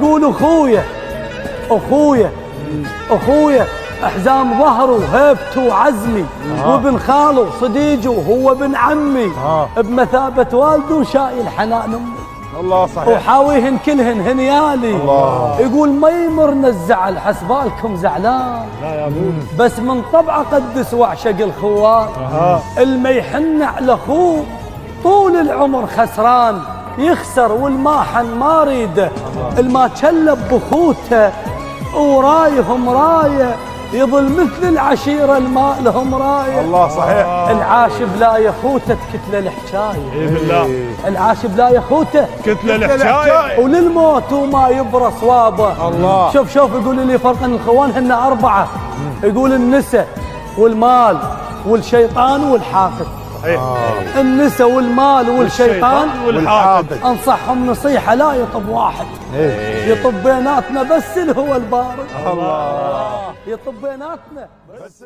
يقول اخويا احزام ظهره وهيبته وعزمي، وابن خاله صديقه وهو ابن عمي، بمثابة والده وشايل حنان امي. الله صحيح. وحاويهن كلهن هنيالي. يقول ما يمرنا الزعل حسبالكم زعلان، لا يا ابوي، بس من طبعه قدس واعشق الخوان. الما يحن على اخوه طول العمر خسران، يخسر والماحن ما ريده، الما تشلب بخوته ورايهم رايه، يظل مثل العشيره الما لهم رايه. الله صحيح. العاشب لا يخوته تكتله الحكايه. اي بالله. العاشب لا يخوته كتله الحكايه وللموت وما يبرى صوابه. الله. شوف يقول لي فرق الخوان هن 4، يقول النساء والمال والشيطان والحاقد. صحيح. النساء والمال والشيطان والحاقد. انصحهم نصيحه لا يطب واحد، يطب بيناتنا بس اللي هو البارد. الله. يطب بيناتنا بس